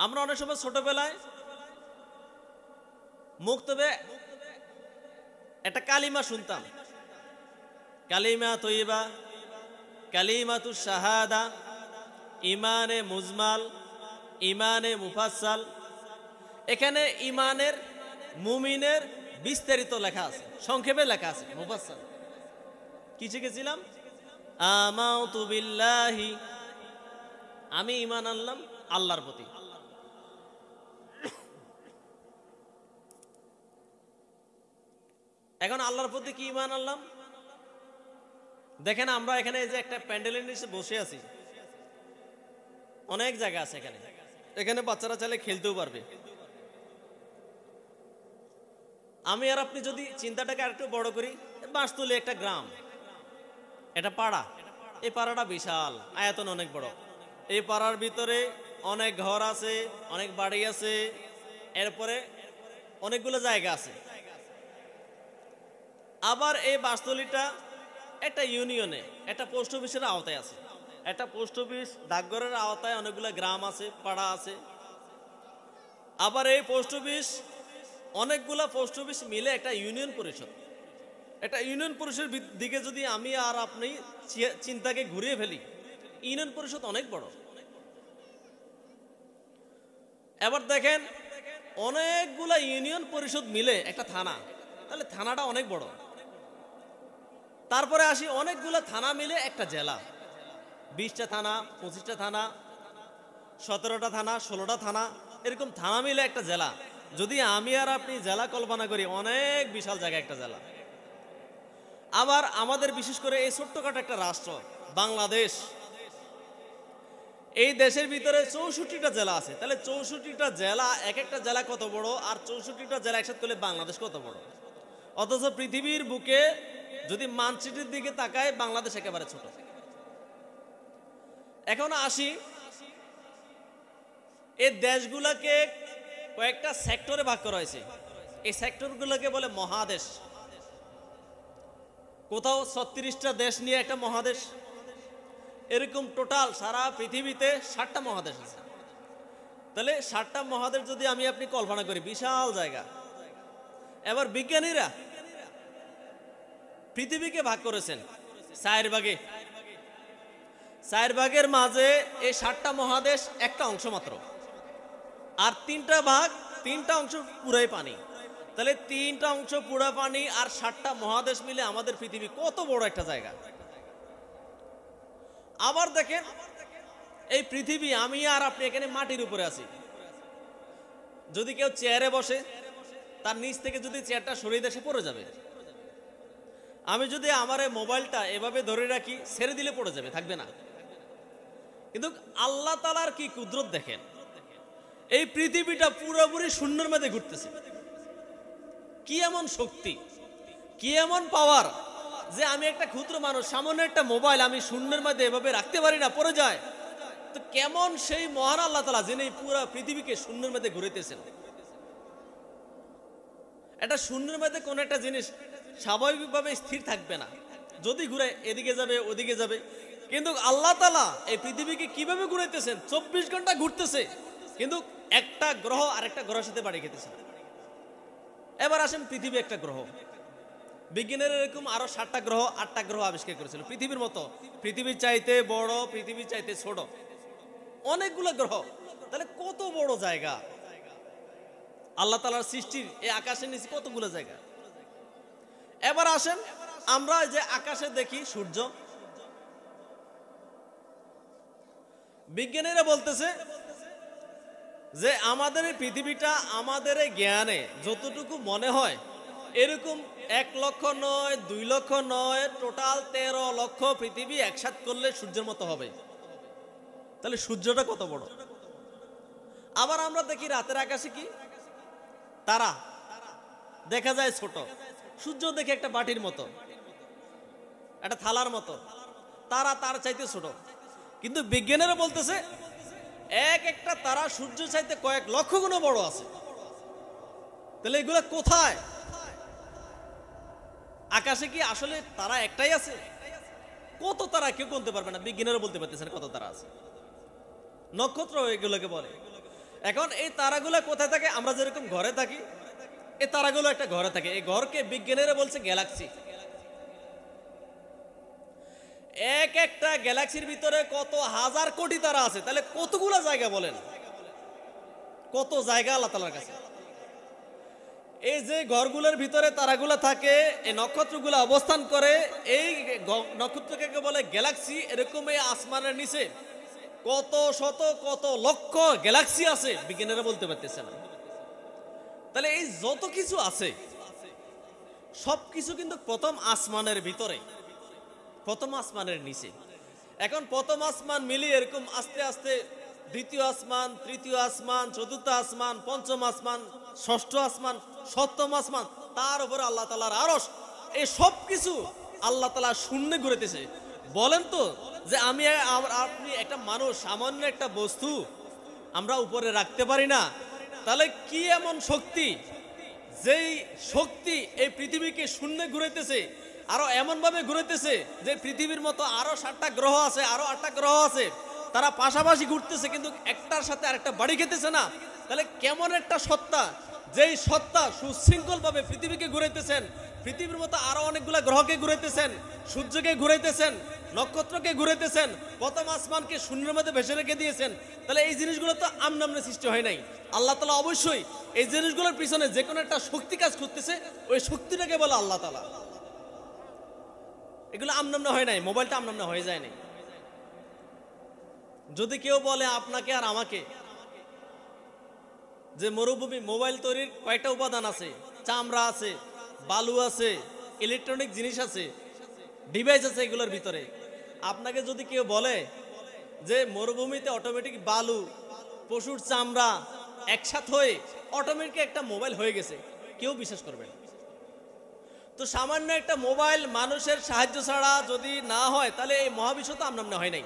আমরা অনেক সময় ছোটবেলায় মুক্তবে একটা কালিমা শুনতাম, কালিমা তৈবা, কালিমাতু শাহাদা, ইমানে মুজমাল, ইমানে মুফাসসাল। এখানে ইমানের, মুমিনের বিস্তারিত লেখা আছে, সংক্ষেপে লেখা আছে মুফাসসাল। কি শিখেছিলাম? আমানতু বিল্লাহি, আমি ঈমান আনলাম আল্লাহর প্রতি। এখন আল্লাহর প্রতি কি ঈমান আনলাম? দেখেন আমরা এখানে এই যে একটা প্যান্ডেলের নিচে বসে আছি, অনেক জায়গা আছে এখানে, এখানে বাচ্চারা চাইলে খেলতেও পারবে। আমি আর আপনি যদি চিন্তাটাকে আরেকটু বড় করি, বাঁশতলী একটা গ্রাম, এটা পাড়া, এই পাড়াটা বিশাল, আয়তন অনেক বড়। এই পাড়ার ভিতরে অনেক ঘর আছে, অনেক বাড়ি আছে, এরপরে অনেকগুলো জায়গা আছে। আবার এই বাঁশতলীটা একটা ইউনিয়নে, একটা পোস্ট অফিসের আওতায় আছে। একটা পোস্ট অফিস, ডাকঘরের আওতায় অনেকগুলো গ্রাম আছে, পাড়া আছে। আবার এই পোস্ট অফিস, অনেকগুলা পোস্ট অফিস মিলে একটা ইউনিয়ন পরিষদ। একটা ইউনিয়ন পরিষদের দিকে যদি আমি আর আপনি চিন্তাকে ঘুরিয়ে ফেলি, ইউনিয়ন পরিষদ অনেক বড়। এবার দেখেন অনেকগুলা ইউনিয়ন পরিষদ মিলে একটা থানা, তাহলে থানাটা অনেক বড়। তারপরে আসি অনেকগুলা থানা মিলে একটা জেলা, 20টা থানা, 25টা থানা, 17টা থানা, 16টা থানা, এরকম থানা মিলে একটা জেলা। যদি আমি আর আপনি জেলা কল্পনা করি, অনেক বিশাল জায়গা একটা জেলা। আবার আমাদের বিশেষ করে এই ছোট্টখাটো একটা রাষ্ট্র বাংলাদেশ, এই দেশের ভিতরে 64টা জেলা আছে। তাহলে 64টা জেলা, এক একটা জেলা কত বড়, আর 64টা জেলা একসাথে করলে বাংলাদেশ কত বড়। অথচ পৃথিবীর বুকে যদি মানচিত্রের দিকে তাকায়, বাংলাদেশ একেবারে ছোট। এখন আসি, এই দেশগুলোকে কয়েকটা সেক্টরে ভাগ করা হয়েছে। এই সেক্টরগুলোকে বলে মহাদেশ। কোথাও 36টা দেশ নিয়ে একটা মহাদেশ, এরকম টোটাল সারা পৃথিবীতে 7টা মহাদেশ আছে। তাহলে 7টা মহাদেশ যদি আমি আপনি কল্পনা করি, বিশাল জায়গা। এবার বিজ্ঞানীরা পৃথিবীকে ভাগ করেছেন 4 ভাগে। 4 ভাগের মাঝে এই 7টা মহাদেশ একটা অংশ মাত্র, আর 3টা ভাগ, 3টা অংশ পুরাই পানি। তাহলে 3টা অংশ পুরা পানি আর 7টা মহাদেশ মিলে আমাদের পৃথিবী কত বড় একটা জায়গা। আবার দেখেন এই পৃথিবী, আমি আর আপনি এখানে মাটির উপরে আছি। যদি কেউ চেয়ারে বসে, তার নিচ থেকে যদি চেয়ারটা সরিয়ে দেশে পড়ে যাবে। আমি যদি আমার মোবাইলটা এভাবে ধরে রাখি, ছেড়ে দিলে পড়ে যাবে, থাকবে না। কিন্তু আল্লাহ তাআলার কি কুদরত দেখেন, এই পৃথিবীটা পুরোপুরি শূন্যের মধ্যে ঘুরতেছে। কি এমন শক্তি, কি এমন পাওয়ার, যে আমি একটা ক্ষুদ্র মানুষ, সামান্য একটা মোবাইল আমি শূন্যের মধ্যে এভাবে রাখতে পারি না, পড়ে যায়। তো কেমন সেই মহান আল্লাহ তাআলা, যিনি পুরো পৃথিবীকে শূন্যের মধ্যে ঘুরাইতেছেন। এটা শূন্যের মধ্যে কোন একটা জিনিস স্বাভাবিকভাবে স্থির থাকবে না, যদি ঘুরে এদিকে যাবে ওদিকে যাবে। কিন্তু আল্লাহ তাআলা এই পৃথিবীকে কিভাবে ঘুরাইতেছেন, 24 ঘন্টা ঘুরতেছে, কিন্তু একটা গ্রহ আরেকটা গ্রহের সাথে বাড়ি খেতেছে। এবার আসেন পৃথিবী একটা গ্রহ, বিজ্ঞানের এরকম আরো 7টা গ্রহ 8টা গ্রহ আবিষ্কার করেছিল পৃথিবীর মতো, পৃথিবীর চাইতে বড়, পৃথিবীর চাইতে ছোট, অনেকগুলো গ্রহ। তাহলে কত বড় জায়গা আল্লাহ তাআলার সৃষ্টির, এই আকাশের নিচে কতগুলো জায়গা। এবার আসেন আমরা যে আকাশে দেখি সূর্য, বিজ্ঞানীরা বলতেছে যে আমাদের এই পৃথিবীটা আমাদের জ্ঞানে যতটুকু মনে হয়, এরকম 1 লক্ষ নয়, 2 লক্ষ নয়, টোটাল 13 লক্ষ পৃথিবী একসাথে করলে সূর্যের মতো হবে। তাহলে সূর্যটা কত বড়। আবার আমরা দেখি রাতের আকাশে কি তারা দেখা যায় ছোট, সূর্য দেখে একটা বাটির মতো, একটা থালার মতো, তারা তার চাইতে ছোট। কিন্তু বিজ্ঞানীরা বলতেছে এক একটা তারা সূর্য চাইতে কয়েক লক্ষ গুণ বড় আছে। তাহলে এগুলো কোথায়? আকাশে কি আসলে তারা একটাই আছে? কত তারা কেউ বলতে পারবে না, বিজ্ঞানীরা বলতে পারতেছেন কত তারা আছে। নক্ষত্র এগুলোকে বলে। এখন এই তারাগুলো কোথায় থাকে? আমরা যেরকম ঘরে থাকি, এই তারাগুলো একটা ঘরে থাকে। এই ঘরকে বিজ্ঞানীরা বলছে গ্যালাক্সি। এক একটা গ্যালাক্সির ভিতরে কত হাজার কোটি তারা আছে, তাহলে কতগুলো জায়গা বলেন, কত জায়গা আল্লাহ তাআলার কাছে। এই যে ঘরগুলোর ভিতরে তারাগুলো থাকে, এই নক্ষত্রগুলো অবস্থান করে, এই নক্ষত্রকে বলে গ্যালাক্সি। এরকম এই আসমানের নিচে কত শত কত লক্ষ গ্যালাক্সি আছে, বিজ্ঞানীরা বলতে পারতেছে না। তাহলে এই যত কিছু আছে সবকিছু কিন্তু প্রথম আসমানের ভিতরে, প্রথম আসমানের নিচে। এখন প্রথম আসমান মিলিয়ে এরকম আস্তে আস্তে দ্বিতীয় আসমান, তৃতীয় আসমান, চতুর্থ আসমান, পঞ্চম আসমান, ষষ্ঠ আসমান, সপ্তম আসমান, তার উপরে আল্লাহ তাআলার আরশ। এই সব কিছু আল্লাহ তাআলা শূন্যে ঘুরেতেছে। বলেন তো যে আমি আপনি একটা মানুষ, সামান্য একটা বস্তু আমরা উপরে রাখতে পারি না, তাহলে কি এমন শক্তি, যেই শক্তি এই পৃথিবীকে শূন্যে ঘুরাইতেছে, আরো এমন ভাবে ঘুরাইতেছে যে পৃথিবীর মতো আরো 7টা গ্রহ আছে, আরো 8টা গ্রহ আছে, তারা পাশাপাশি ঘুরতেছে কিন্তু একটার সাথে আরেকটা বাড়ি খেতেছে না। তাহলে কেমন একটা সত্তা, যেই সত্তা সুশৃঙ্খল ভাবে পৃথিবীকে ঘুরাইতেছেন, পৃথিবীর মতো আরো অনেকগুলা গ্রহকে ঘুরাইতেছেন, সূর্যকে ঘুরাইতেছেন, নক্ষত্রকে ঘুরাইতেছেন, প্রথম আসমানকে শূন্যের মধ্যে ভেসে রেখে দিয়েছেন। তাহলে এই জিনিসগুলো তো আমনামনে সৃষ্টি হয় নাই। আল্লাহ তাআলা অবশ্যই এই জিনিসগুলোর পিছনে যে কোনো একটা শক্তি কাজ করতেছে, ওই শক্তিটাকে বলে আল্লাহ তাআলা। এগুলো আমনামনে হয় নাই, মোবাইলটা আমনামনে হয়ে যায় নাই। যদি কেউ বলে আপনাকে আর আমাকে যে মরুভূমি, মোবাইল তৈরির কয়টা উপাদান আছে, চামড়া আছে, বালু আছে, ইলেকট্রনিক জিনিস আছে, ডিভাইস আছে এগুলোর ভিতরে, আপনাকে যদি কেউ বলে যে মরুভূমিতে অটোমেটিক বালু, পশুর চামড়া একসাথে হয়ে অটোমেটিক একটা মোবাইল হয়ে গেছে, কেউ বিশ্বাস করবে না। তো সামান্য একটা মোবাইল মানুষের সাহায্য ছাড়া যদি না হয়, তাহলে এই মহাবিশ্ব তো আমনামনে হয় নাই।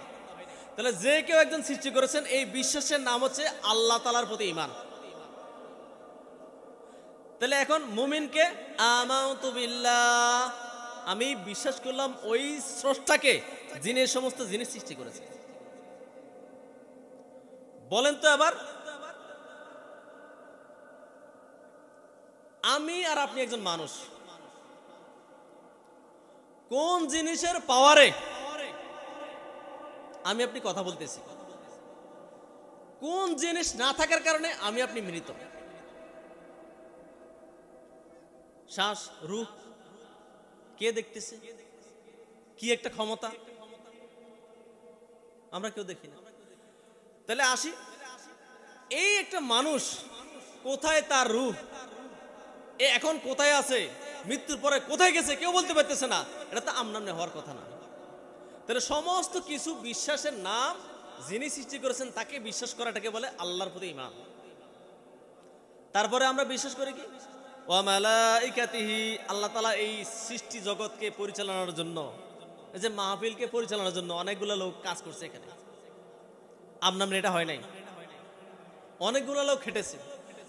তাহলে যে কেউ একজন সৃষ্টি করেছেন, এই বিশ্বাসের নাম হচ্ছে আল্লাহ তাআলার প্রতি ঈমান। তাহলে এখন মুমিনকে আমানতু বিল্লাহ, আমি বিশ্বাস করলাম ওই স্রষ্টাকে, যিনি সমস্ত জিনিস সৃষ্টি করেছে। বলেন তো এবার, আমি আর আপনি একজন মানুষ, কোন জিনিসের পাওয়ারে আমি আপনি কথা বলতেছি? কোন জিনিস না থাকার কারণে আমি আপনি মৃত? শ্বাস, রূহ, কে দেখতেছে? কি একটা ক্ষমতা, আমরা কেউ দেখি না। তাহলে আসি, এই একটা মানুষ, কোথায় তার রূহ, এ এখন কোথায় আছে, মৃত্যুর পরে কোথায় গেছে কেউ বলতে পারতেছে না। এটা তো আমনামনে হওয়ার কথা না। তাহলে সমস্ত কিছু বিশ্বাসের নাম, যিনি সৃষ্টি করেছেন তাকে বিশ্বাস করাটাকে বলে আল্লাহর প্রতি ঈমান। তারপরে আমরা বিশ্বাস করি কি, ওয়া মালাইকাতিহি, আল্লাহ তাআলা এই সৃষ্টি জগৎকে পরিচালনার জন্য, এই যে মাহফিলকে পরিচালনার জন্য অনেকগুলো লোক কাজ করছে এখানে, আমনামনে এটা হয় নাই, অনেকগুলো লোক খেটেছে।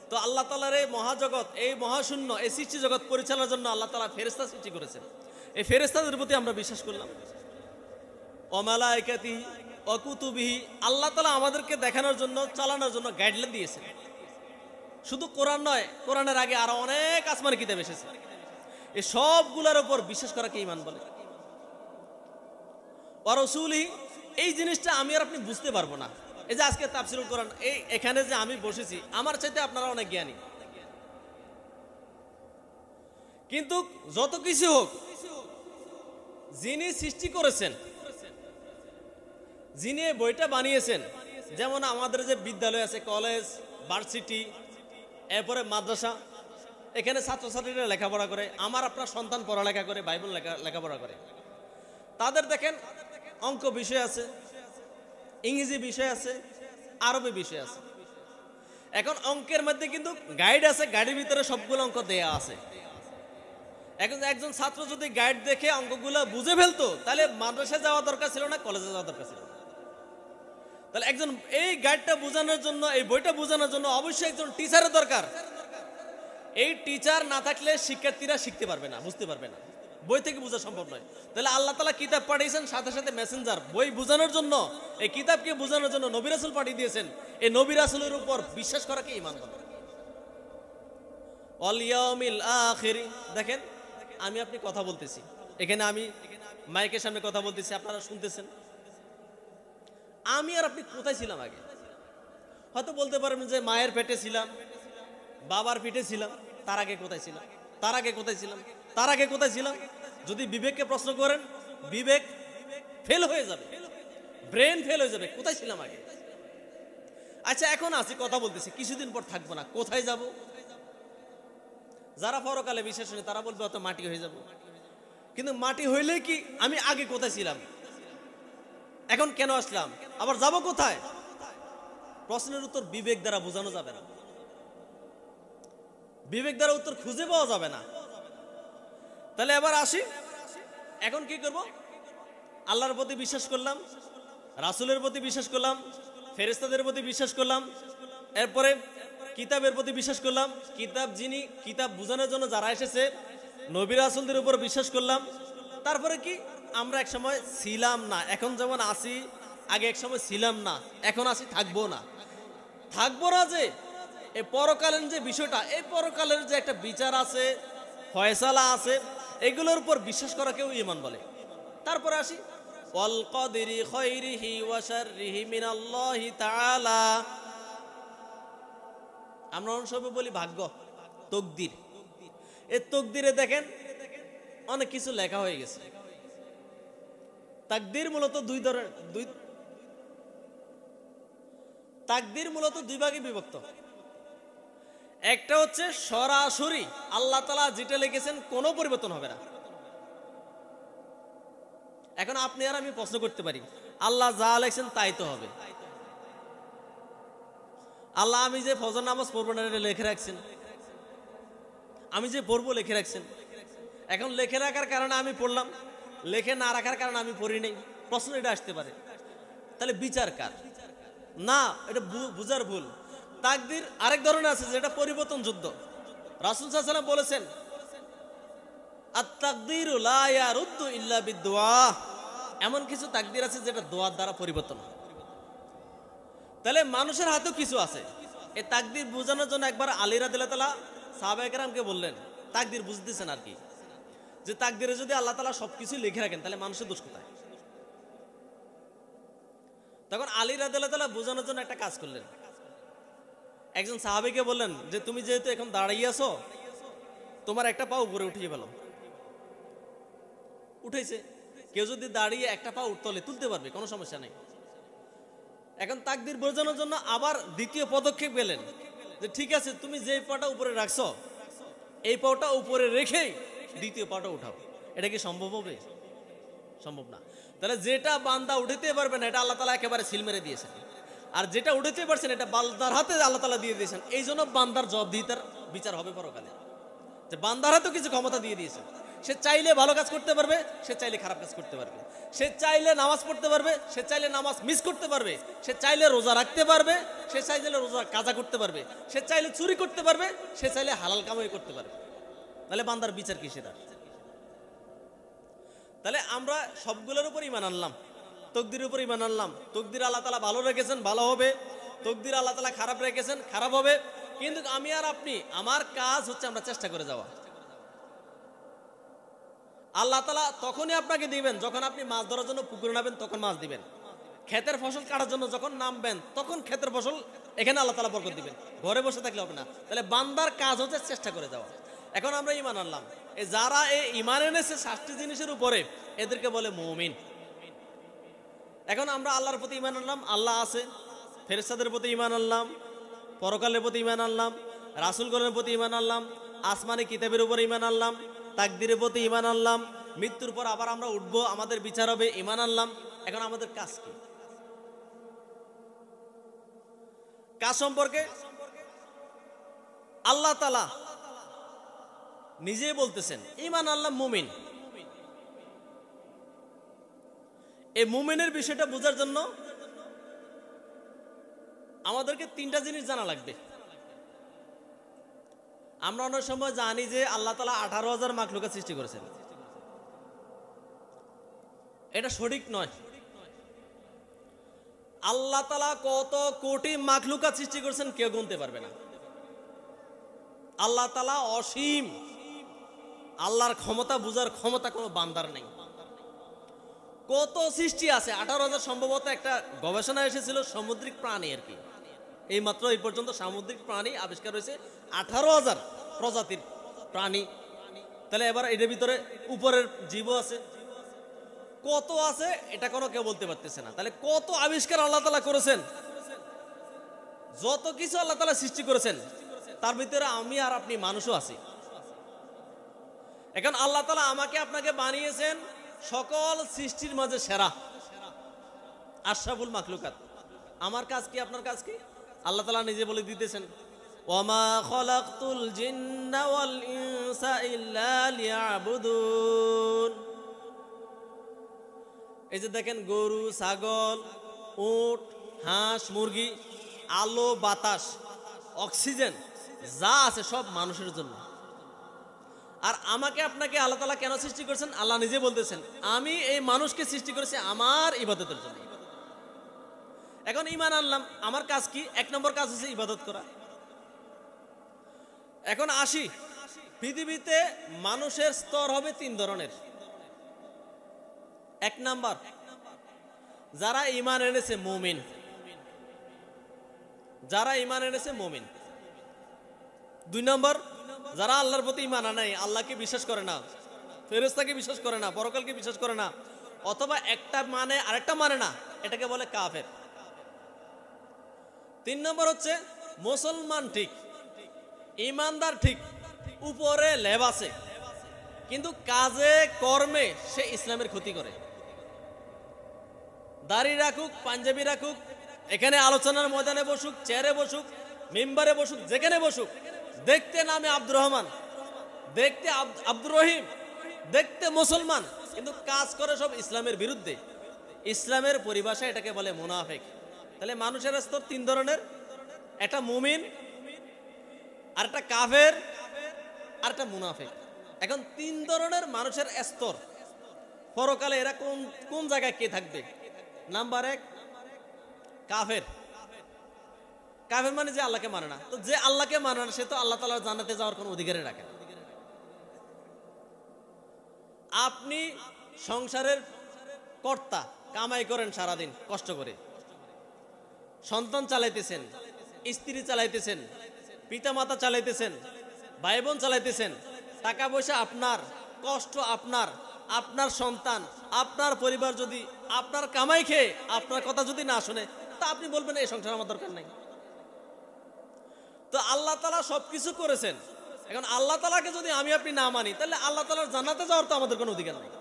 তো আল্লাহ তাআলার এই মহাজগৎ, এই মহাশূন্য, এই সৃষ্টি জগৎ পরিচালনার জন্য আল্লাহ তাআলা ফেরেশতা সৃষ্টি করেছেন। এই ফেরেশতাদের প্রতি আমরা বিশ্বাস করলাম। ওয়া মালাইকাতিহি ওয়া কুতুবিহি, আল্লাহ তাআলা আমাদেরকে দেখানোর জন্য, চালানোর জন্য গাইডলাইন দিয়েছেন। শুধু কোরআন নয়, কোরআনের আগে আরো অনেক আসমানি কিতাব এসেছে। এই সবগুলোর উপর বিশ্বাস করাকে ঈমান বলে। ওয়া রাসূলিহি, এই জিনিসটা আমি আর আপনি বুঝতে পারবো না। এই যে আজকে তাফসীরুল কোরআন, এই এখানে যে আমি বসেছি, আমার চাইতে আপনারা অনেক জ্ঞানী, কিন্তু যত কিছু হোক, যিনি সৃষ্টি করেছেন, যিনি এই বইটা বানিয়েছেন, যেমন আমাদের যে বিদ্যালয় আছে, কলেজ, ভার্সিটি, এরপরে মাদ্রাসা, এখানে ছাত্রছাত্রীরা লেখাপড়া করে, আমার আপনার সন্তান পড়ালেখা করে, বাইবেল লেখাপড়া করে, তাদের দেখেন অঙ্ক বিষয় আছে, ইংরেজি বিষয় আছে, আরবি বিষয় আছে। এখন অঙ্কের মধ্যে কিন্তু গাইড আছে, গাইডের ভিতরে সবগুলো অঙ্ক দেয়া আছে। এখন একজন ছাত্র যদি গাইড দেখে অঙ্কগুলো বুঝে ফেলতো, তাহলে মাদ্রাসায় যাওয়া দরকার ছিল না, কলেজে যাওয়া দরকার ছিল। তাহলে একজন এই গাইডটা বোঝানোর জন্য, এই বইটা বোঝানোর জন্য অবশ্যই একজন টিচারের দরকার। এই টিচার না থাকলে শিক্ষার্থীরা শিখতে পারবে না, বুঝতে পারবে না। বই থেকে বোঝা সম্ভব নয়। তাহলে আল্লাহ তাআলা কিতাব পাঠিয়েছেন, সাথে সাথে মেসেঞ্জার বই বোঝানোর জন্য, এই কিতাবকে বোঝানোর জন্য নবী রাসূল পাঠিয়ে দিয়েছেন। এই নবী রাসূলের উপর বিশ্বাস করাকে ঈমান বলে। ওয়াল ইয়াউমিল আখির, দেখেন আমি আপনি কথা বলতেছি, এখানে আমি মাইকের সামনে কথা বলতেছি, আপনারা শুনতেছেন। আমি আর আপনি কোথায় ছিলাম আগে? হয়তো বলতে পারবেন যে মায়ের পেটে ছিলাম, বাবার পেটে ছিলাম, তার আগে কোথায় ছিলাম, তার আগে কোথায় ছিলাম, তার আগে কোথায় ছিলাম? যদি বিবেককে প্রশ্ন করেন, বিবেক ফেল হয়ে যাবে, ব্রেন ফেল হয়ে যাবে, কোথায় ছিলাম আগে? আচ্ছা এখন আছি, কথা বলতেছি, কিছুদিন পর থাকবো না, কোথায় যাব? যারা পরকালে বিশ্বাস নেই তারা বলবে অত মাটি হয়ে যাব। কিন্তু মাটি হইলে কি আমি আগে কোথায় ছিলাম, এখন কেন আসলাম, আবার যাব কোথায়? প্রশ্নের উত্তর বিবেক দ্বারা বোঝানো যাবে না, বিবেক দ্বারা উত্তর খুঁজে পাওয়া যাবে না। তাহলে এবার আসি, এখন কি করব? আল্লাহর প্রতি বিশ্বাস করলাম, রাসূলের প্রতি বিশ্বাস করলাম, ফেরেশতাদের প্রতি বিশ্বাস করলাম, এরপরে কিতাবের প্রতি বিশ্বাস করলাম, কিতাব যিনি কিতাব বোঝানোর জন্য যারা এসেছে নবী রাসূলদের উপর বিশ্বাস করলাম। তারপরে কি আমরা এক সময় ছিলাম না, এখন যেমন আছি, আগে এক সময় ছিলাম না, এখন আছি, থাকবো না। থাকবো না যে এই পরকালীন যে বিষয়টা, এই পরকালের যে একটা বিচার আছে, ফয়সালা আছে, এগুলোর উপর বিশ্বাস করা কেউ ঈমান বলে। তারপরে আসি ওয়াল কদরি খায়রিহি ওয়া শাররিহি মিনাল্লাহি তাআলা। আমরা অনেক সময় বলি ভাগ্য, তকদির। এই তকদিরে দেখেন অনেক কিছু লেখা হয়ে গেছে। তাকদির মূলত তাকদির মূলত দুই ভাগে বিভক্ত। একটা হচ্ছে সরাসরি আল্লাহ তাআলা যেটা লিখেছেন কোনো পরিবর্তন হবে না। এখন আপনি আর আমি প্রশ্ন করতে পারি, আল্লাহ যা লিখেছেন তাই তো হবে। আল্লাহ আমি যে ফজর নামাজ পড়বো না লিখে রাখছেন, আমি যে পড়বো লিখে রাখছেন। এখন লিখে রাখার কারণে আমি পড়লাম, লিখে না রাখার কারণে আমি পড়ি নাই, প্রশ্ন এটা আসতে পারে। তাহলে বিচার কার? না, এটা বুঝার ভুল। তাকদির আরেক ধরনের আছে যেটা পরিবর্তন যুদ্ধ। রাসূল সাল্লাল্লাহু আলাইহি ওয়াসাল্লাম বলেছেন আত-তাকদিরু লা ইয়ারুদ্দু ইল্লা বিদ-দুআ। এমন কিছু তাকদির আছে যেটা দোয়ার দ্বারা পরিবর্তন হয়। তাহলে মানুষের হাতেও কিছু আছে। এই তাকদির বোঝানোর জন্য একবার আলী রাদিয়াল্লাহু তাআলা সাহাবায়ে কেরামকে বললেন, তাকদির বুঝতেছেন আর কি, যে তাকদিরে যদি আল্লাহ তাআলা সবকিছু লিখে রাখেন তাহলে মানুষের দোষ কোথায়? তখন আলী রাদিয়াল্লাহু তাআলা বোঝানোর জন্য একটা কাজ করলেন। একজন সাহাবীকে বললেন যে তুমি যেহেতু এখন দাঁড়িয়ে আছো, তোমার একটা পা উপরে উঠিয়ে ফেলো। উঠেছে। কেউ যদি দাঁড়িয়ে একটা পা তুলতে পারবে, কোনো সমস্যা নেই। এখন তাকদির বোঝানোর জন্য আবার দ্বিতীয় পদক্ষেপ গেলেন যে ঠিক আছে, তুমি যে পাটা উপরে রাখছো এই পাটা উপরে রেখেই দ্বিতীয় পাটা উঠাও। এটা কি সম্ভব হবে? সম্ভব না। তাহলে যেটা বান্দা উঠাতে পারবে না এটা আল্লাহ তাআলা একেবারে সিল মেরে দিয়েছেন, আর যেটা উঠাতে পারছেন এটা বান্দার হাতে আল্লাহ তাআলা দিয়ে দিয়েছেন। এই জন্য বান্দার জবাবদিহিতার বিচার হবে পরকালে, যে বান্দার হাতেও কিছু ক্ষমতা দিয়ে দিয়েছেন। সে চাইলে ভালো কাজ করতে পারবে, সে চাইলে খারাপ কাজ করতে পারবে, সে চাইলে নামাজ পড়তে পারবে, সে চাইলে নামাজ মিস করতে পারবে, সে চাইলে রোজা রাখতে পারবে, সে চাইলে রোজা কাজা করতে পারবে, সে চাইলে চুরি করতে পারবে, সে চাইলে হালাল কামাই করতে পারবে। তাহলে বান্দার বিচার কি সেটা? তাহলে আমরা সবগুলোর উপর ঈমান আনলাম, তকদিরের উপর ঈমান আনলাম। তকদির আল্লাহ তাআলা ভালো রেখেছেন, ভালো হবে। তকদির আল্লাহ তাআলা খারাপ রেখেছেন, খারাপ হবে। কিন্তু আমি আর আপনি, আমার কাজ হচ্ছে আমরা চেষ্টা করে যাওয়া। আল্লাহ তাআলা তখনই আপনাকে দিবেন যখন আপনি মাছ ধরার জন্য পুকুরে নামবেন, তখন মাছ দিবেন। ক্ষেতের ফসল কাটার জন্য যখন নামবেন তখন ক্ষেতের ফসল, এখানে আল্লাহ তাআলা বরকত দিবেন। ঘরে বসে থাকলে হবে না। তাহলে বান্দার কাজ হচ্ছে চেষ্টা করে যাওয়া। এখন আমরা ঈমান আনলাম, এই যারা এই ঈমান এনেছে 7টি জিনিসের উপরে, এদেরকে বলে মুমিন। এখন আমরা আল্লাহর প্রতি ঈমান আনলাম, আল্লাহ আছে, ফেরেশতাদের প্রতি ঈমান আনলাম, পরকালের প্রতি ঈমান আনলাম, রাসূলগণের প্রতি ঈমান আনলাম, আসমানি কিতাবের উপর ঈমান আনলাম, তাকদীরের প্রতি ঈমান আনলাম, মৃত্যুর পর আবার আমরা উঠবো, আমাদের বিচার হবে, ঈমান আনলাম। এখন আমাদের কাজ কি? কাজ সম্পর্কে আল্লাহ তাআলা নিজেই বলতেছেন ঈমান আনলাম মুমিন। এই মুমিনের বিষয়টা বোঝার জন্য আমাদেরকে 3টা জিনিস জানা লাগবে। আমরা অনেক সময় জানি যে আল্লাহ তাআলা 18,000 মাখলুকাত সৃষ্টি করেছেন, এটা সঠিক নয়। আল্লাহ তাআলা কত কোটি মাখলুকাত সৃষ্টি করেছেন কেউ গুনতে পারবে না। আল্লাহ তাআলা অসীম, আল্লাহর ক্ষমতা বুঝার ক্ষমতা কোনো বান্দার নেই। কত সৃষ্টি আছে, 18,000 সম্ভবত একটা গবেষণা এসেছিল সামুদ্রিক প্রাণী আর কি, এই মাত্র এই পর্যন্ত সামুদ্রিক প্রাণী আবিষ্কার হয়েছে 18,000 প্রজাতির প্রাণী। তাহলে এবার এটার ভিতরে উপরের জীবও আছে, কত আছে এটা কোনো কেউ বলতে পারতেছে না। তাহলে কত আবিষ্কার আল্লাহ তাআলা করেছেন, যত কিছু আল্লাহ তাআলা সৃষ্টি করেছেন তার ভিতরে আমি আর আপনি মানুষও আছি। এখন আল্লাহ তাআলা আমাকে আপনাকে বানিয়েছেন সকল সৃষ্টির মাঝে সেরা, আশরাফুল মাখলুকাত। আমার কাজ কি, আপনার কাজ কি? আল্লাহ তাআলা নিজে বলে দিতেছেন, ওয়ামা খলাকতুল জিন্না ওয়াল ইনসা ইল্লা লিয়াবুদুন। এই যে দেখেন গরু, ছাগল, উট, হাঁস, মুরগি, আলো, বাতাস, অক্সিজেন যা আছে সব মানুষের জন্য। আর আমাকে আপনাকে আল্লাহ তাআলা কেন সৃষ্টি করেছেন? আল্লাহ নিজে বলতেছেন, আমি এই মানুষকে সৃষ্টি করেছি আমার ইবাদতের জন্য। এখন ঈমান আনলাম, আমার কাজ কি? 1 নম্বর কাজ হচ্ছে ইবাদত করা। এখন আসি, পৃথিবীতে মানুষের স্তর হবে 3 ধরনের। 1 নাম্বার, যারা ঈমান এনেছে মুমিন, যারা ঈমান এনেছে মুমিন। 2 নম্বর, যারা আল্লাহর প্রতি ঈমান আনে, আল্লাহকে বিশ্বাস করে না, ফেরেশতাকে বিশ্বাস করে না, পরকালকে বিশ্বাস করে না, অথবা একটা মানে আরেকটা মানে না, এটাকে বলে কাফের। 3 নম্বর হচ্ছে মুসলমান ঠিক, ঈমানদার ঠিক, উপরে লেব আছে, কিন্তু কাজে কর্মে সে ইসলামের ক্ষতি করে। দাড়ি রাখুক, পাঞ্জাবি রাখুক, এখানে আলোচনার ময়দানে বসুক, চেয়ারে বসুক, মিম্বারে বসুক, যেখানে বসুক, দেখতে নামে আব্দুর রহমান, দেখতে আব্দুর রহিম, দেখতে মুসলমান, কিন্তু কাজ করে সব ইসলামের বিরুদ্ধে। ইসলামের পরিভাষায় এটাকে বলে মুনাফিক। তাহলে মানুষের স্তর 3 ধরনের, একটা মুমিন, আর একটা কাফের, আর একটা মুনাফিক। এখন 3 ধরনের মানুষের স্তর, পরকালে এরা কোন কোন জায়গায় কে থাকবে? নাম্বার 1, কাফের। কাফের মানে যে আল্লাহকে মানে না। তো যে আল্লাহকে মানে না সে তো আল্লাহ তাআলার জান্নাতে যাওয়ার কোনো অধিকারই রাখে না। আপনি সংসারের কর্তা, কামাই করেন সারাদিন কষ্ট করে, সন্তান চালাইতেছেন, স্ত্রী চালাইতেছেন, পিতামাতা চালাইতেছেন, ভাই বোন চালাইতেছেন, টাকা পয়সা আপনার, কষ্ট আপনার, আপনার সন্তান, আপনার পরিবার যদি আপনার কামাই খেয়ে আপনার কথা যদি না শুনে, তা আপনি বলবেন এই সংসার আমার দরকার নাই। তো আল্লাহ তাআলা সবকিছু করেছেন। এখন আল্লাহ তাআলাকে যদি আমি আপনি না মানি, তাহলে আল্লাহ তাআলার জান্নাতে যাওয়ার তো আমাদের কোনো অধিকার নাই।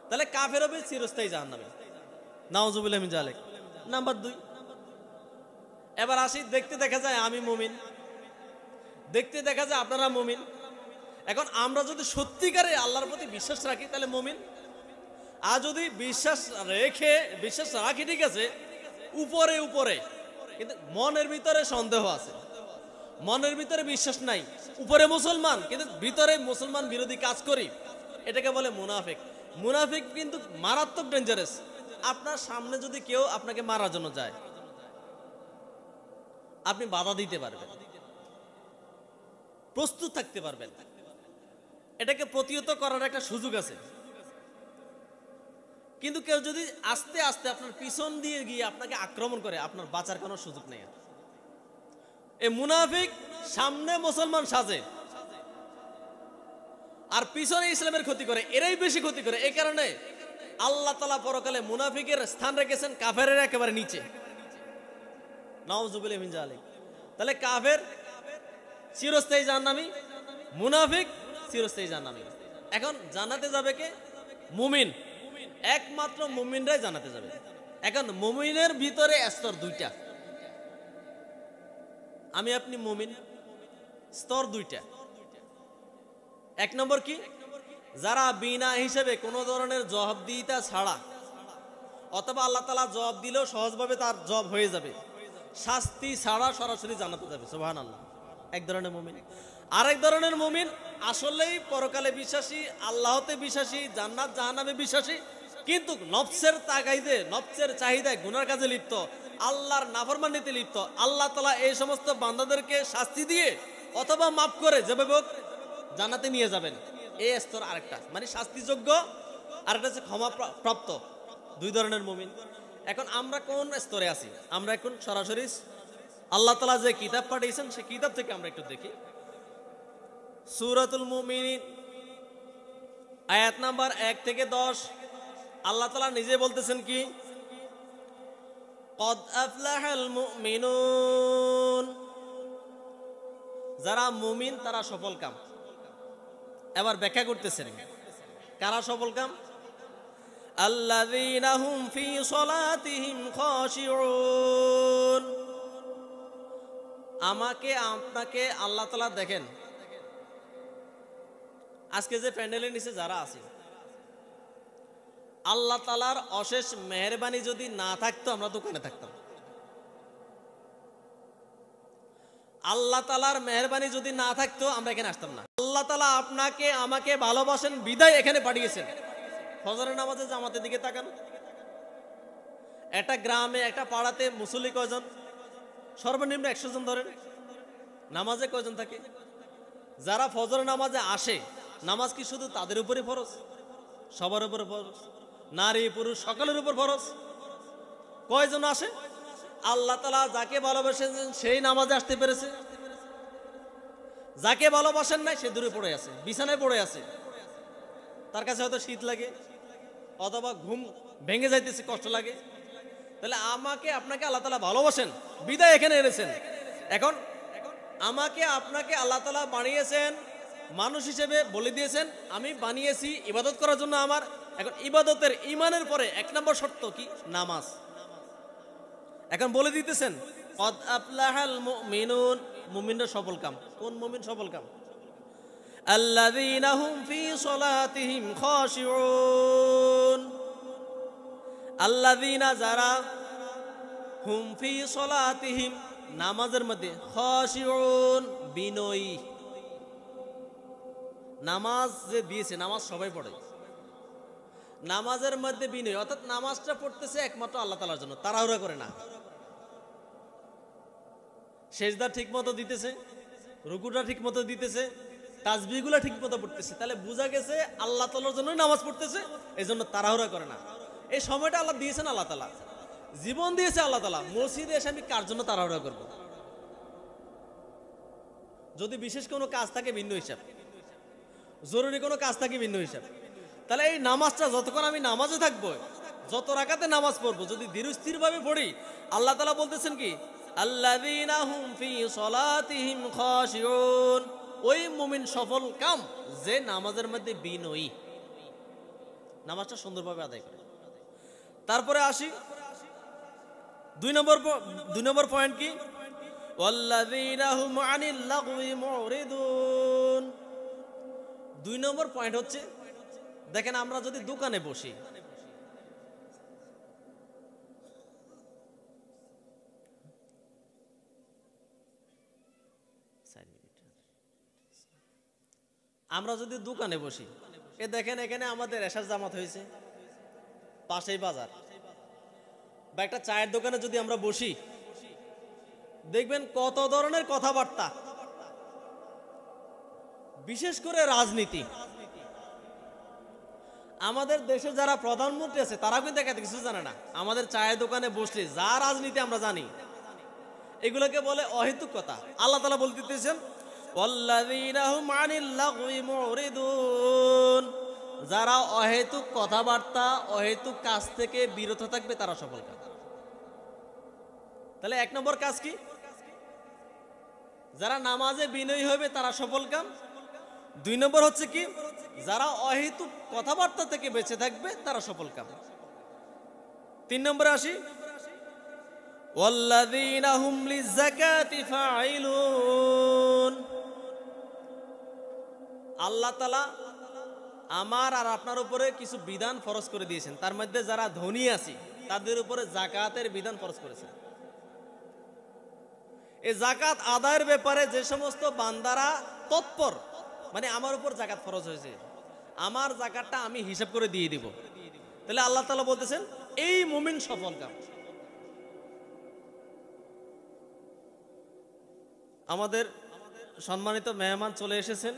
তাহলে কাফের হবে চিরস্থায়ী জাহান্নামে, নাউজুবিল্লাহি মিন যালিক। নাম্বার 2, এবার আসি, দেখতে দেখা যায় আমি মুমিন, দেখতে দেখা যায় আপনারা মুমিন। এখন আমরা যদি সত্যিকারে আল্লাহর প্রতি বিশ্বাস রাখি তাহলে মুমিন, আর যদি বিশ্বাস রাখি ঠিক আছে উপরে উপরে, কিন্তু মনের ভিতরে সন্দেহ আছে, মনের ভিতরে বিশ্বাস নাই, উপরে মুসলমান কিন্তু ভিতরে মুসলমান বিরোধী কাজ করি, এটাকে বলে মুনাফিক। মুনাফিক কিন্তু মারাত্মক ডেঞ্জারাস। আপনার সামনে যদি কেউ আপনাকে মারার জন্য যায়, আপনি বাধা দিতে পারবেন, প্রস্তুত থাকতে পারবেন, এটাকে প্রতিহত করার একটা সুযোগ আছে। কিন্তু কেউ যদি আস্তে আস্তে আপনার পিছন দিয়ে গিয়ে আপনাকে আক্রমণ করে, আপনার বাঁচার কোনো সুযোগ নেই। এই মুনাফিক সামনে মুসলমান সাজে আর পিছনে ইসলামের ক্ষতি করে, এরাই বেশি ক্ষতি করে। এই কারণে আল্লাহ তাআলা পরকালে মুনাফিকের স্থান রেখেছেন কাফেরের একেবারে নিচে, নাউজুবিল্লাহি মিন যালিক। তাহলে কাফের চিরস্থায়ী জাহান্নামী, মুনাফিক চিরস্থায়ী জাহান্নামী। এখন জান্নাতে যাবে কে? মুমিন, একমাত্র মুমিনরাই জান্নাতে যাবে। এখন মুমিনের ভিতরে স্তর 2টা, আমি আপনি মুমিন, স্তর 2টা। 1 নম্বর কি? যারা বিনা হিসেবে কোনো ধরনের জবাবদিহিতা ছাড়া, অথবা আল্লাহ তাআলা জবাব দিলেও সহজভাবে তার জব হয়ে যাবে, শাস্তি ছাড়া সরাসরি জান্নাতে যাবে, সুবহানাল্লাহ, এক ধরনের মুমিন। আরেক ধরনের মুমিন আসলেই পরকালে বিশ্বাসী, আল্লাহতে বিশ্বাসী, জান্নাত জাহান্নামে বিশ্বাসী, কিন্তু নফসের তাগাইদে, নফসের চাহিদায় গুনার কাজে লিপ্ত, আল্লাহর নাফরমানিতে লিপ্ত, আল্লাহ তাআলা এই সমস্ত বান্দাদেরকে শাস্তি দিয়ে অথবা মাফ করে যেভাবে হোক জান্নাতে নিয়ে যাবেন। এই স্তর আরেকটা, মানে শাস্তিযোগ্য, আরেকটা হচ্ছে ক্ষমা প্রাপ্ত। দুই ধরনের মুমিন। এখন আমরা কোন স্তরে আছি? আমরা এখন সরাসরি আল্লাহ তাআলা যে কিতাব পাঠিয়েছেন সেই কিতাব থেকে আমরা একটু দেখি। সূরাতুল মুমিনিন আয়াত নাম্বার 1 থেকে 10 আল্লাহ তাআলা নিজে বলতেছেন কি, কদ আফলাহাল মুমিনুন, যারা মুমিন তারা সফল কাম। এবার ব্যাখ্যা করতেছেন কারা সফল কাম। আল্লাযীনা হুম ফি সলাতিহিম খাশিউন, আমাকে আপনাকে আল্লাহ তাআলা দেখেন, আজকে যে প্যান্ডেলের নিচে যারা আছে, আল্লাহ তাআলার অশেষ মেহেরবানি যদি না থাকতো আমরা দোকানে থাকতাম। আল্লাহ তাআলার মেহেরবানি যদি না থাকতো আমরা এখানে আসতাম না। আল্লাহ তাআলা আপনাকে আমাকে ভালোবাসেন বিদায় এখানে পাঠিয়েছেন। ফজরের নামাজে জামাতের দিকে তাকান, একটা গ্রামে একটা পাড়াতে মুসল্লি কয়জন? সর্বনিম্ন 100 জন ধরেন। নামাজে কয়জন থাকে? যারা ফজর নামাজে আসে, নামাজ কি শুধু তাদের উপরে ফরজ? সবার উপরে ফরজ, নারী পুরুষ সকলের উপর ফরজ। কয়জন আসে? আল্লাহ তাআলা যাকে ভালোবাসেন সেই নামাজে আসতে পেরেছে, যাকে ভালোবাসেন নাই সে দূরে পড়ে আছে, বিছানায় পড়ে আছে, তার কাছে হয়তো শীত লাগে অথবা ঘুম ভেঙে যাইতেছে, কষ্ট লাগে। তাহলে আমাকে আপনাকে আল্লাহ তাআলা ভালোবাসেন বিদায় এখানে এনেছেন। এখন আমাকে আপনাকে আল্লাহ তাআলা বানিয়েছেন মানুষ হিসেবে, বলে দিয়েছেন আমি বানিয়েছি ইবাদত করার জন্য আমার। এখন ইবাদতের ঈমানের পরে 1 নম্বর শর্ত কি? নামাজ। এখন বলে দিতেছেন কদ আফলাহাল মুমিনুন, মুমিনরা সফল কাম। কোন মুমিন সফল কাম? আল্লাযীনা হুম ফি সলাতিহিম খাশিউন, আল্লাযীনা যারা, হুম ফি সলাতিহিম নামাজের মধ্যে, খাশিউন বিনয়ী। নামাজ যে দিয়েছে, নামাজ সবাই পড়ে, নামাজের মধ্যে বিনয়ী, অর্থাৎ নামাজটা পড়তেছে একমাত্র আল্লাহ তাআলার জন্য, তাড়াহুড়া করে না। সেজদা ঠিক মতো দিতেছে, রুকুটা ঠিক মতো দিতেছে, তাসবিহগুলো ঠিক মতো পড়তেছে। তাহলে বোঝা গেছে আল্লাহ তাআলার জন্যই নামাজ পড়তেছে, এই জন্য তাড়াহুড়া করে না। এই সময়টা আল্লাহ দিয়েছেন, আল্লাহ তাআলা জীবন দিয়েছে আল্লাহ তাআলা। মসজিদে এসে আমি কার জন্য তাড়াহুড়া করব? যদি বিশেষ কোনো কাজ থাকে ভিন্ন হিসাব, জরুরি কোনো কাজ থাকে ভিন্ন হিসাব। তাহলে এই নামাজটা যতক্ষণ আমি নামাজে থাকবো, যত রাকাতে নামাজ পড়বো, যদি ধীরস্থির ভাবে পড়ি, আল্লাহ তাআলা বলতেছেন কি, আল্লাযীনা হুম ফি সলাতিহিম খাশিউন, ওই মুমিন সফল কাম যে নামাজের মধ্যে বিনয়ী, নামাজটা সুন্দরভাবে আদায় করে। তারপরে আসি 2 নম্বর পয়েন্ট কি, ওয়াল্লাযীনা হুম আনিল লাগওয়ি মুরিদুন। 2 নম্বর পয়েন্ট হচ্ছে, দেখেন আমরা যদি দোকানে বসি, আমরা যদি দোকানে বসি, এ দেখেন এখানে আমাদের এশার জামাত হয়েছে, পাশেই বাজার, বা একটা চায়ের দোকানে যদি আমরা বসি, দেখবেন কত ধরনের কথাবার্তা, বিশেষ করে রাজনীতি। আমাদের দেশে যারা প্রধানমন্ত্রী আছে তারা কিন্তু এত কিছু জানে না। আমাদের চায়ের দোকানে বসলে যা রাজনীতি আমরা জানি, এগুলোকে বলে অহেতুক কথা। আল্লাহ তাআলা বলতেছেন ওয়াল্লাযীনা হুম আনিল লাগওয়ি মুরিদুন, যারা অহেতুক কথাবার্তা, অহেতুক কাজ থেকে বিরত থাকবে তারা সফল কাম। তাহলে 1 নম্বর কাজ কি? যারা নামাজে বিনয়ী হবে তারা সফল কাম। 2 নম্বর হচ্ছে কি, যারা অহেতুক কথাবার্তা থেকে বেঁচে থাকবে তারা সফল কাম। 3 নম্বরে আসি, ওয়াল্লাযীনা হুম লিযাকাতি ফাইলুন, আল্লাহ তাআলা আমার আর আপনার উপরে কিছু বিধান ফরজ করে দিয়েছেন, তার মধ্যে যারা ধনী আছে তাদের উপরে যাকাতের বিধান ফরজ করেছেন। এই যাকাত আদায়ের ব্যাপারে যে সমস্ত বান্দারা তৎপর, মানে আমার উপর যাকাত ফরজ হয়েছে, আমার যাকাতটা আমি হিসাব করে দিয়ে দিব, তাহলে আল্লাহ তাআলা বলতেছেন এই মুমিন সফল কাম। আমাদের সম্মানিত মেহমান চলে এসেছেন।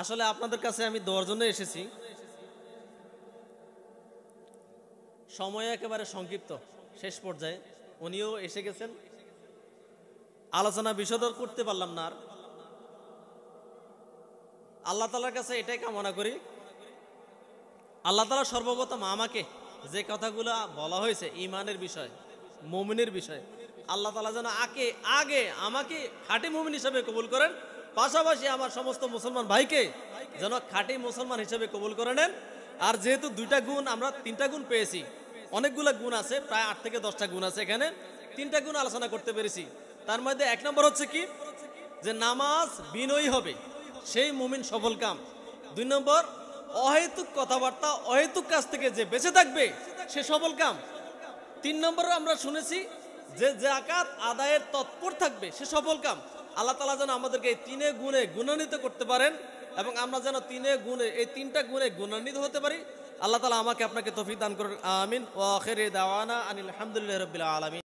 আসলে আপনাদের কাছে আমি দেওয়ার জন্য এসেছি। সময় একেবারে সংক্ষিপ্ত, শেষ পর্যায়ে উনিও এসে গেছেন। আলোচনা বিশদ করতে পারলাম না আর। আল্লাহ তাআলার কাছে এটাই কামনা করি, আল্লাহ তাআলা সর্বপ্রথম আমাকে যে কথাগুলো বলা হয়েছে ঈমানের বিষয়, মুমিনের বিষয়, আল্লাহ তাআলা যেন আগে আমাকে খাঁটি মুমিন হিসেবে কবুল করেন, পাশাপাশি আমার সমস্ত মুসলমান ভাইকে যেন খাঁটি মুসলমান হিসেবে কবুল করে নেন। আর যেহেতু দুইটা গুণ, আমরা তিনটা গুণ পেয়েছি, অনেকগুলো গুণ আছে, প্রায় 8 থেকে 10টা গুণ আছে, এখানে 3টা গুণ আলোচনা করতে পেরেছি। তার মধ্যে 1 নম্বর হচ্ছে কি, যে নামাজ বিনয়ী হবে, সেই মুমিন সফল কাম। 2 নম্বর, অহেতুক কথাবার্তা অহেতুক কাজ থেকে যে বেঁচে থাকবে সে সফল কাম। 3 নম্বরে আমরা শুনেছি যে যাকাত আদায়ের তৎপর থাকবে সে সফল কাম। আল্লাহ তাআলা যেন আমাদেরকে এই 3 গুণে গুণান্বিত করতে পারেন এবং আমরা যেন 3টা গুণে গুণান্বিত হতে পারি। আল্লাহ তাআলা আমাকে আপনাকে তৌফিক দান করুন, আমিন। ওয়া আখিরি দাওয়ানা আনিল হামদুলিল্লাহি রাব্বিল আলামিন।